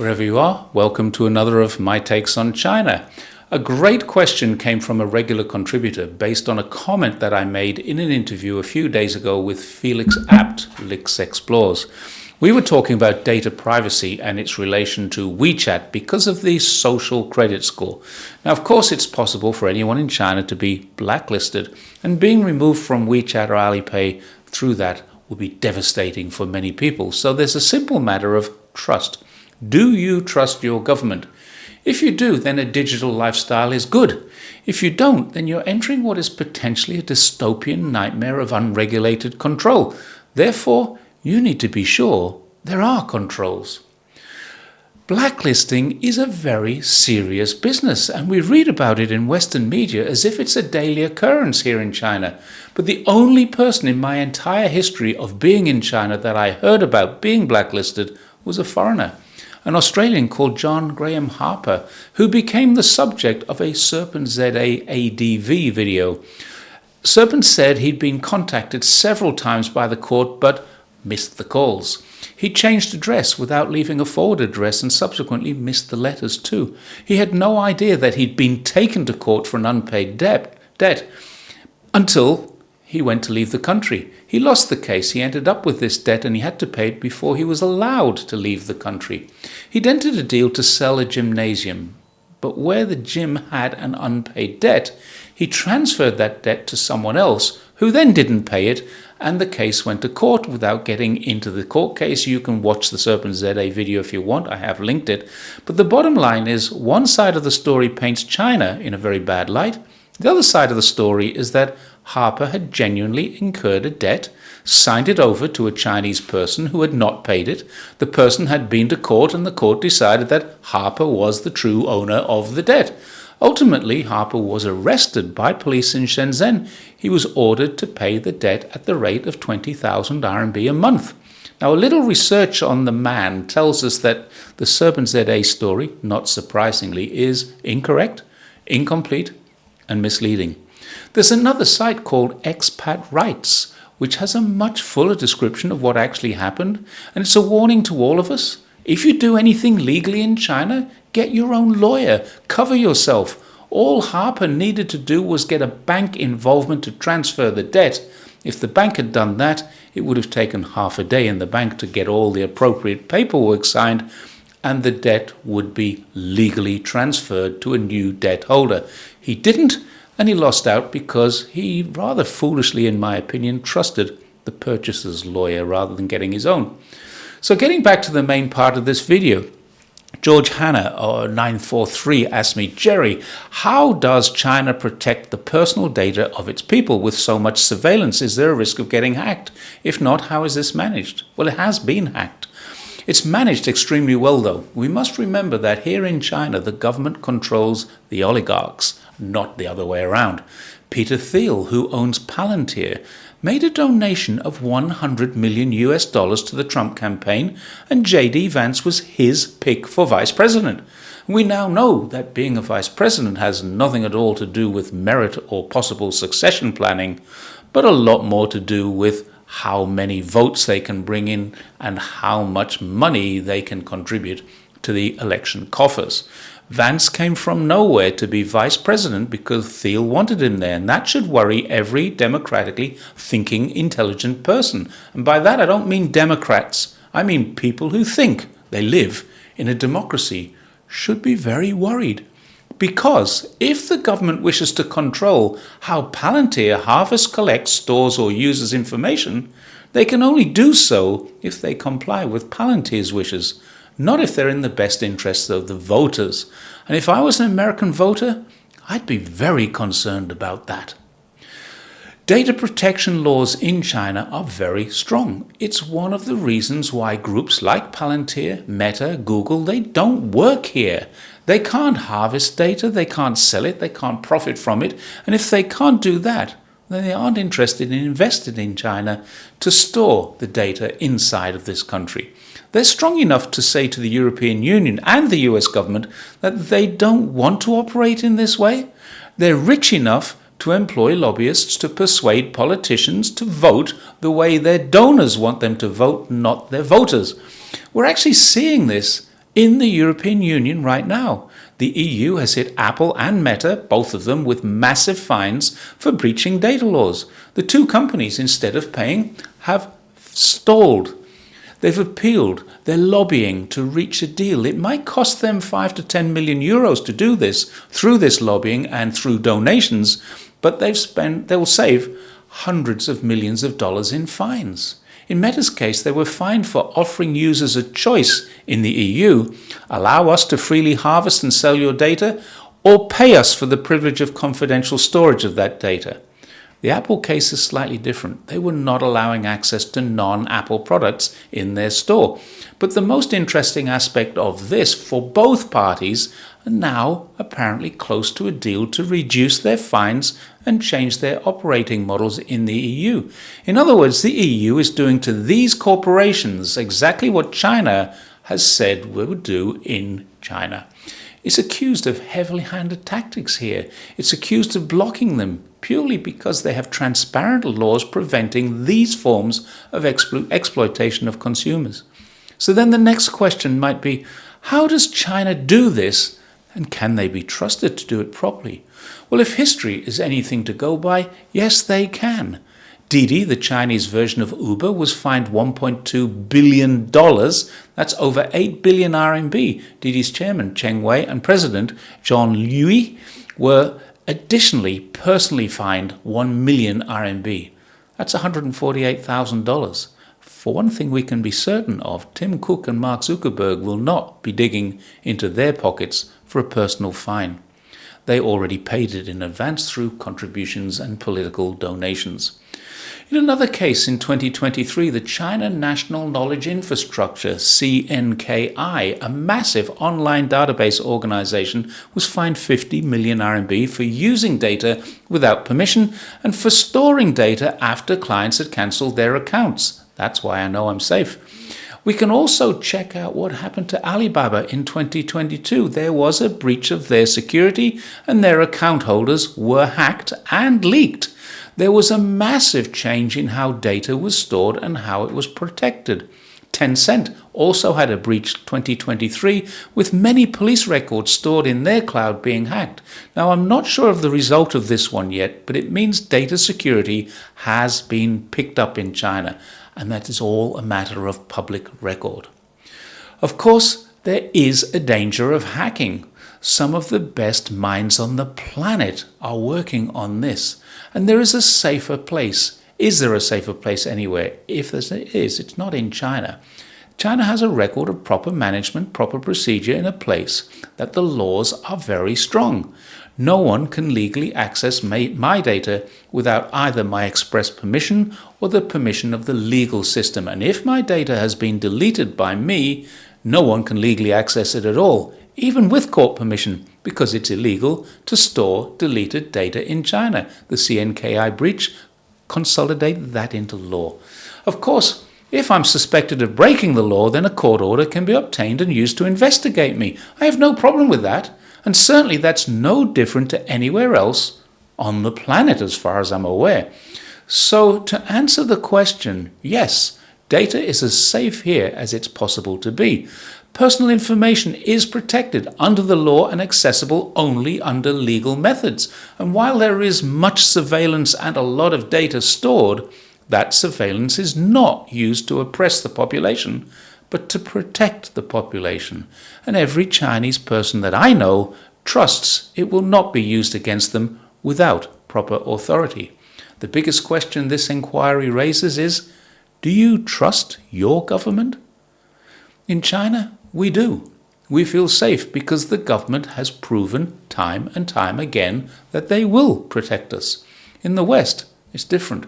Wherever you are, welcome to another of my takes on China. A great question came from a regular contributor based on a comment that I made in an interview a few days ago with Felix Abt, Lix Explores. We were talking about data privacy and its relation to WeChat because of the social credit score. Now, of course, it's possible for anyone in China to be blacklisted, and being removed from WeChat or Alipay through that will be devastating for many people. So there's a simple matter of trust. Do you trust your government? If you do, then a digital lifestyle is good. If you don't, then you're entering what is potentially a dystopian nightmare of unregulated control. Therefore, you need to be sure there are controls. Blacklisting is a very serious business, and we read about it in Western media as if it's a daily occurrence here in China. But the only person in my entire history of being in China that I heard about being blacklisted was a foreigner, an Australian called John Harper, who became the subject of a Serpent ZA ADV video. Serpent said he'd been contacted several times by the court but missed the calls. He changed address without leaving a forward address and subsequently missed the letters too. He had no idea that he'd been taken to court for an unpaid debt until he went to leave the country. He lost the case, he ended up with this debt, and he had to pay it before he was allowed to leave the country. He'd entered a deal to sell a gymnasium, but where the gym had an unpaid debt, he transferred that debt to someone else who then didn't pay it, and the case went to court without getting into the court case. You can watch the Serpent ZA video if you want, I have linked it. But the bottom line is, one side of the story paints China in a very bad light. The other side of the story is that Harper had genuinely incurred a debt, signed it over to a Chinese person who had not paid it. The person had been to court, and the court decided that Harper was the true owner of the debt. Ultimately, Harper was arrested by police in Shenzhen. He was ordered to pay the debt at the rate of 20,000 RMB a month. Now, a little research on the man tells us that the Serpent ZA story, not surprisingly, is incorrect, incomplete, and misleading. There's another site called Expat Rights, which has a much fuller description of what actually happened, and it's a warning to all of us. If you do anything legally in China, get your own lawyer, cover yourself. All Harper needed to do was get a bank involvement to transfer the debt. If the bank had done that, it would have taken half a day in the bank to get all the appropriate paperwork signed, and the debt would be legally transferred to a new debt holder. He didn't, and he lost out because he rather foolishly, in my opinion, trusted the purchaser's lawyer rather than getting his own. So getting back to the main part of this video, George Hanna, or 943, asked me, Jerry, how does China protect the personal data of its people with so much surveillance? Is there a risk of getting hacked? If not, how is this managed? Well, it has been hacked. It's managed extremely well, though. We must remember that here in China, the government controls the oligarchs, not the other way around. Peter Thiel, who owns Palantir, made a donation of $100 million to the Trump campaign, and J.D. Vance was his pick for vice president. We now know that being a vice president has nothing at all to do with merit or possible succession planning, but a lot more to do with how many votes they can bring in and how much money they can contribute to the election coffers. Vance came from nowhere to be vice president because Thiel wanted him there, and that should worry every democratically thinking, intelligent person. And by that I don't mean Democrats, I mean people who think they live in a democracy should be very worried. Because if the government wishes to control how Palantir harvests, collects, stores or uses information, they can only do so if they comply with Palantir's wishes, not if they're in the best interests of the voters. And if I was an American voter, I'd be very concerned about that. Data protection laws in China are very strong. It's one of the reasons why groups like Palantir, Meta, Google, they don't work here. They can't harvest data, they can't sell it, they can't profit from it. And if they can't do that, then they aren't interested in investing in China to store the data inside of this country. They're strong enough to say to the European Union and the US government that they don't want to operate in this way. They're rich enough to employ lobbyists to persuade politicians to vote the way their donors want them to vote, not their voters. We're actually seeing this in the European Union right now. The EU has hit Apple and Meta, both of them, with massive fines for breaching data laws. The two companies, instead of paying, have stalled. They've appealed. They're lobbying to reach a deal. It might cost them 5 to 10 million euros to do this through this lobbying and through donations, but they'll save hundreds of millions of dollars in fines. In Meta's case, they were fined for offering users a choice in the EU: allow us to freely harvest and sell your data, or pay us for the privilege of confidential storage of that data. The Apple case is slightly different. They were not allowing access to non-Apple products in their store. But the most interesting aspect of this for both parties are now apparently close to a deal to reduce their fines and change their operating models in the EU. In other words, the EU is doing to these corporations exactly what China has said we would do in China. It's accused of heavily-handed tactics here. It's accused of blocking them purely because they have transparent laws preventing these forms of exploitation of consumers. So then the next question might be, how does China do this, and can they be trusted to do it properly? Well, if history is anything to go by, yes, they can. Didi, the Chinese version of Uber, was fined $1.2 billion. That's over 8 billion RMB. Didi's chairman, Cheng Wei, and president, John Lui, were additionally personally fined 1 million RMB. That's $148,000. For one thing we can be certain of, Tim Cook and Mark Zuckerberg will not be digging into their pockets for a personal fine. They already paid it in advance through contributions and political donations. In another case in 2023, the China National Knowledge Infrastructure, CNKI, a massive online database organization, was fined 50 million RMB for using data without permission and for storing data after clients had cancelled their accounts. That's why I know I'm safe. We can also check out what happened to Alibaba in 2022. There was a breach of their security and their account holders were hacked and leaked. There was a massive change in how data was stored and how it was protected. Tencent also had a breach 2023 with many police records stored in their cloud being hacked. Now, I'm not sure of the result of this one yet, but it means data security has been picked up in China, and that is all a matter of public record. Of course, there is a danger of hacking. Some of the best minds on the planet are working on this. And there is a safer place. Is there a safer place anywhere? If there is, it's not in China. China has a record of proper management, proper procedure in a place that the laws are very strong. No one can legally access my data without either my express permission or the permission of the legal system. And if my data has been deleted by me, no one can legally access it at all, even with court permission, because it's illegal to store deleted data in China. The CNKI breach consolidated that into law. Of course, if I'm suspected of breaking the law, then a court order can be obtained and used to investigate me. I have no problem with that. And certainly that's no different to anywhere else on the planet as far as I'm aware. So to answer the question, yes, data is as safe here as it's possible to be. Personal information is protected under the law and accessible only under legal methods. And while there is much surveillance and a lot of data stored, that surveillance is not used to oppress the population, but to protect the population. And every Chinese person that I know trusts it will not be used against them without proper authority. The biggest question this inquiry raises is, do you trust your government? In China, we do. We feel safe because the government has proven time and time again that they will protect us. In the West, it's different.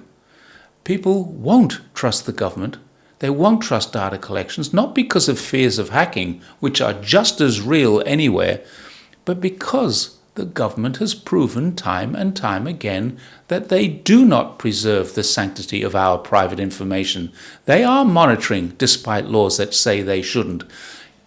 People won't trust the government. They won't trust data collections, not because of fears of hacking, which are just as real anywhere, but because the government has proven time and time again that they do not preserve the sanctity of our private information. They are monitoring, despite laws that say they shouldn't.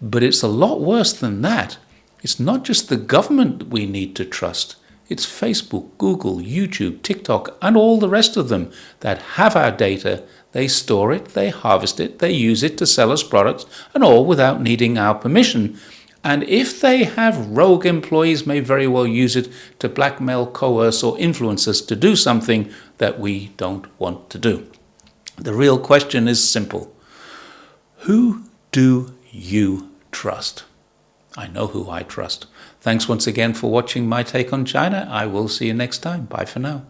But it's a lot worse than that. It's not just the government we need to trust. It's Facebook, Google, YouTube, TikTok, and all the rest of them that have our data. They store it, they harvest it, they use it to sell us products, and all without needing our permission. And if they have rogue employees, may very well use it to blackmail, coerce, or influence us to do something that we don't want to do. The real question is simple. Who do you trust? I know who I trust. Thanks once again for watching my take on China. I will see you next time. Bye for now.